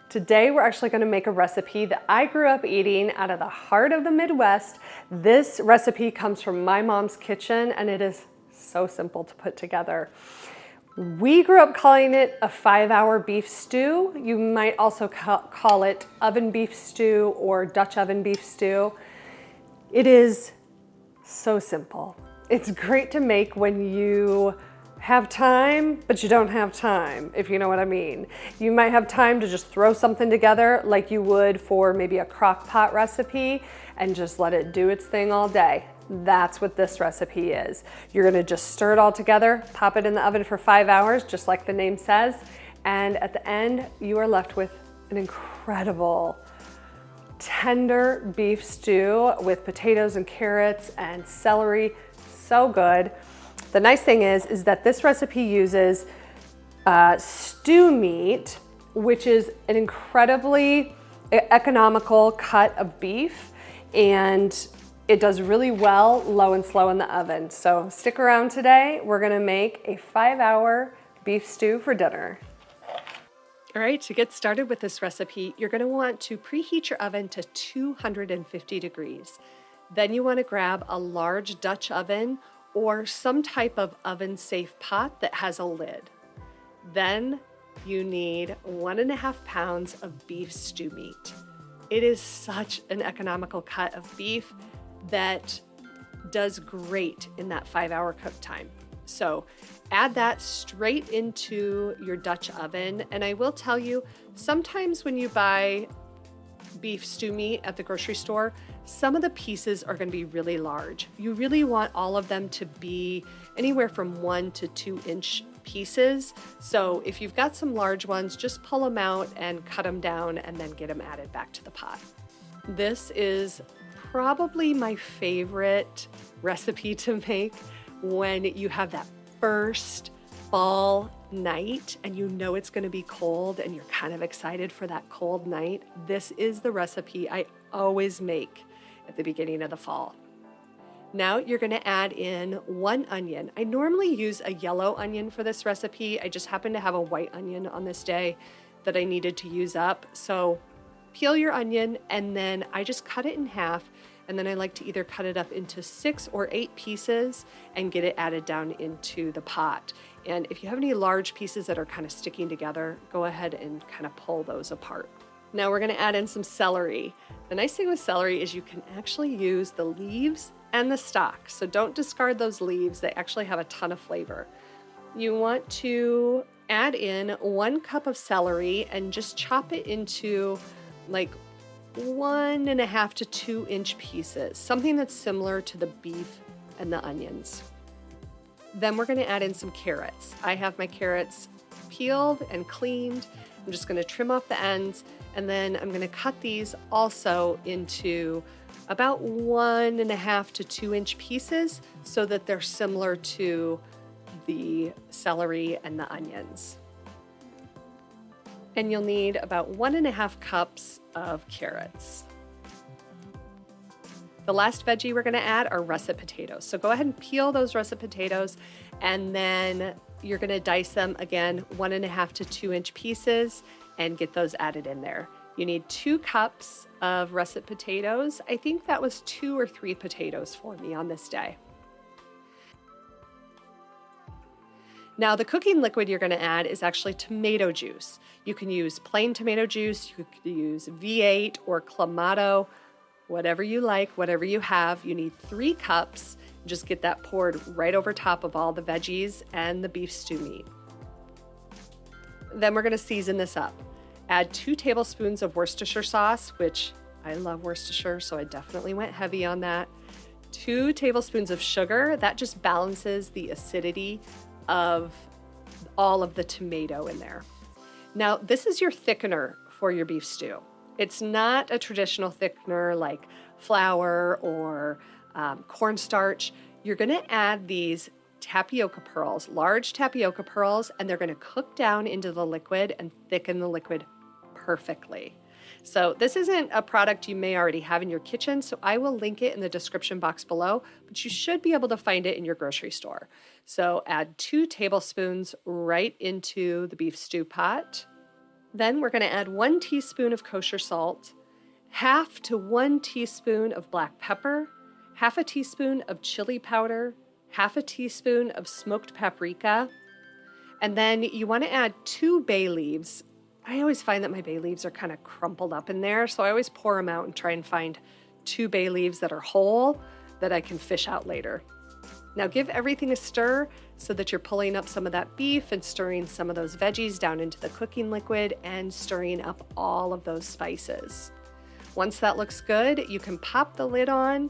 Today we're actually going to make a recipe that I grew up eating out of the heart of the Midwest. This recipe comes from my mom's kitchen and it is so simple to put together. We grew up calling it a 5-hour beef stew. You might also call it oven beef stew or Dutch oven beef stew. It is so simple. It's great to make when you have time, but you don't have time, if you know what I mean. You might have time to just throw something together like you would for maybe a crock pot recipe and just let it do its thing all day. That's what this recipe is. You're gonna just stir it all together, pop it in the oven for 5 hours, just like the name says, and at the end, you are left with an incredible, tender beef stew with potatoes and carrots and celery. So good. The nice thing is that this recipe uses stew meat, which is an incredibly economical cut of beef, and it does really well low and slow in the oven. So stick around today. We're gonna make a 5-hour beef stew for dinner. All right, to get started with this recipe, you're gonna want to preheat your oven to 250 degrees. Then you wanna grab a large Dutch oven or some type of oven-safe pot that has a lid. Then you need 1.5 pounds of beef stew meat. It is such an economical cut of beef that does great in that 5-hour cook time. So add that straight into your Dutch oven. And I will tell you, sometimes when you buy beef stew meat at the grocery store, some of the pieces are going to be really large. You really want all of them to be anywhere from 1 to 2 inch pieces. So if you've got some large ones, just pull them out and cut them down and then get them added back to the pot. This is probably my favorite recipe to make when you have that first fall night and you know it's going to be cold and you're kind of excited for that cold night. This is the recipe I always make at the beginning of the fall. Now you're going to add in 1 onion. I normally use a yellow onion for this recipe. I just happen to have a white onion on this day that I needed to use up. So peel your onion and then I just cut it in half, and then I like to either cut it up into 6 or 8 pieces and get it added down into the pot. And if you have any large pieces that are kind of sticking together, go ahead and kind of pull those apart. Now we're going to add in some celery. The nice thing with celery is you can actually use the leaves and the stalk. So don't discard those leaves. They actually have a ton of flavor. You want to add in 1 cup of celery and just chop it into like 1.5 to 2 inch pieces, something that's similar to the beef and the onions. Then we're going to add in some carrots. I have my carrots peeled and cleaned. I'm just going to trim off the ends, and then I'm going to cut these also into about 1.5 to 2 inch pieces so that they're similar to the celery and the onions. And you'll need about 1.5 cups of carrots. The last veggie we're going to add are russet potatoes. So go ahead and peel those russet potatoes, and then you're going to dice them again 1.5 to 2 inch pieces and get those added in there. You need 2 cups of russet potatoes. I think that was 2 or 3 potatoes for me on this day. Now the cooking liquid you're going to add is actually tomato juice. You can use plain tomato juice, you could use V8 or Clamato, whatever you like, whatever you have. You need 3 cups. Just get that poured right over top of all the veggies and the beef stew meat. Then we're going to season this up. Add 2 tablespoons of Worcestershire sauce, which I love Worcestershire, so I definitely went heavy on that. 2 tablespoons of sugar. That just balances the acidity of all of the tomato in there. Now, this is your thickener for your beef stew. It's not a traditional thickener like flour or cornstarch. You're going to add these tapioca pearls, large tapioca pearls, and they're going to cook down into the liquid and thicken the liquid perfectly. So this isn't a product you may already have in your kitchen, so I will link it in the description box below, but you should be able to find it in your grocery store. So add 2 tablespoons right into the beef stew pot. Then we're going to add 1 teaspoon of kosher salt, half to 1 teaspoon of black pepper, half a teaspoon of chili powder, half a teaspoon of smoked paprika, and then you want to add 2 bay leaves. I always find that my bay leaves are kind of crumpled up in there, so I always pour them out and try and find 2 bay leaves that are whole that I can fish out later. Now give everything a stir so that you're pulling up some of that beef and stirring some of those veggies down into the cooking liquid and stirring up all of those spices. Once that looks good, you can pop the lid on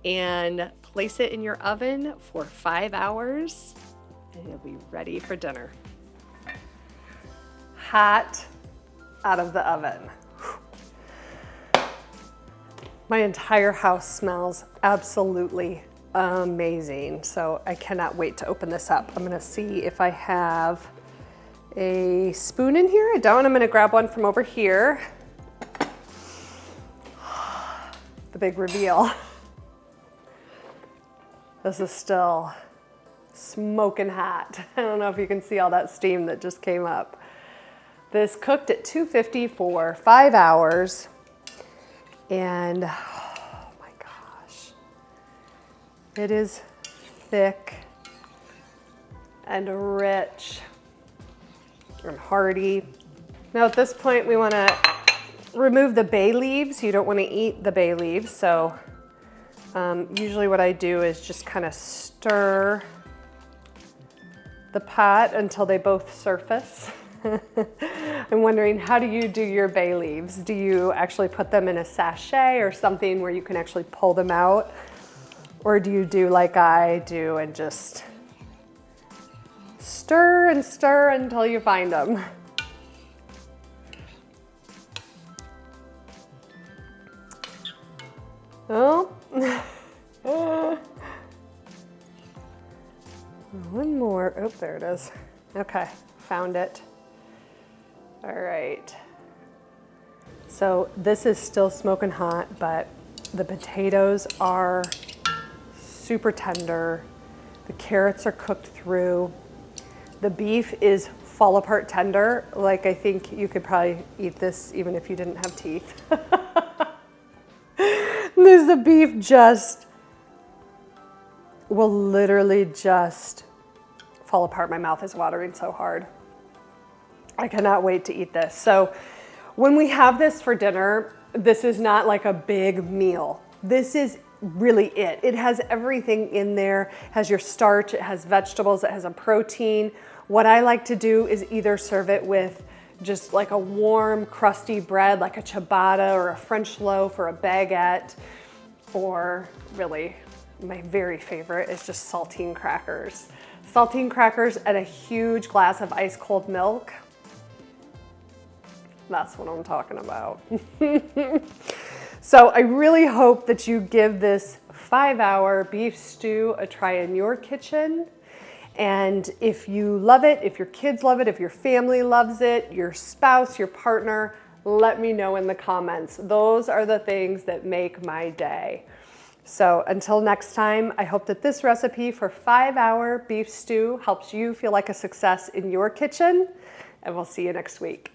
and place it in your oven for 5 hours and it'll be ready for dinner. Hot out of the oven. My entire house smells absolutely amazing. So I cannot wait to open this up. I'm gonna see if I have a spoon in here. I don't. I'm gonna grab one from over here. The big reveal. This is still smoking hot. I don't know if you can see all that steam that just came up. This cooked at 250 for 5 hours. And oh my gosh, it is thick and rich and hearty. Now at this point we want to remove the bay leaves. You don't want to eat the bay leaves, so usually what I do is just kind of stir the pot until they both surface. I'm wondering, how do you do your bay leaves? Do you actually put them in a sachet or something where you can actually pull them out? Or do you do like I do and just stir and stir until you find them? Oh. One more. Oh, there it is. Okay, found it. All right. So this is still smoking hot, but the potatoes are super tender. The carrots are cooked through. The beef is fall apart tender. Like, I think you could probably eat this even if you didn't have teeth. The beef just will literally just fall apart. My mouth is watering so hard. I cannot wait to eat this. So when we have this for dinner, this is not like a big meal. This is really it. It has everything in there. It has your starch, it has vegetables, it has a protein. What I like to do is either serve it with just like a warm, crusty bread, like a ciabatta or a French loaf or a baguette, or really my very favorite is just saltine crackers. Saltine crackers and a huge glass of ice cold milk. That's what I'm talking about. So I really hope that you give this 5-hour beef stew a try in your kitchen. And if you love it, if your kids love it, if your family loves it, your spouse, your partner, let me know in the comments. Those are the things that make my day. So until next time, I hope that this recipe for 5-hour beef stew helps you feel like a success in your kitchen, and we'll see you next week.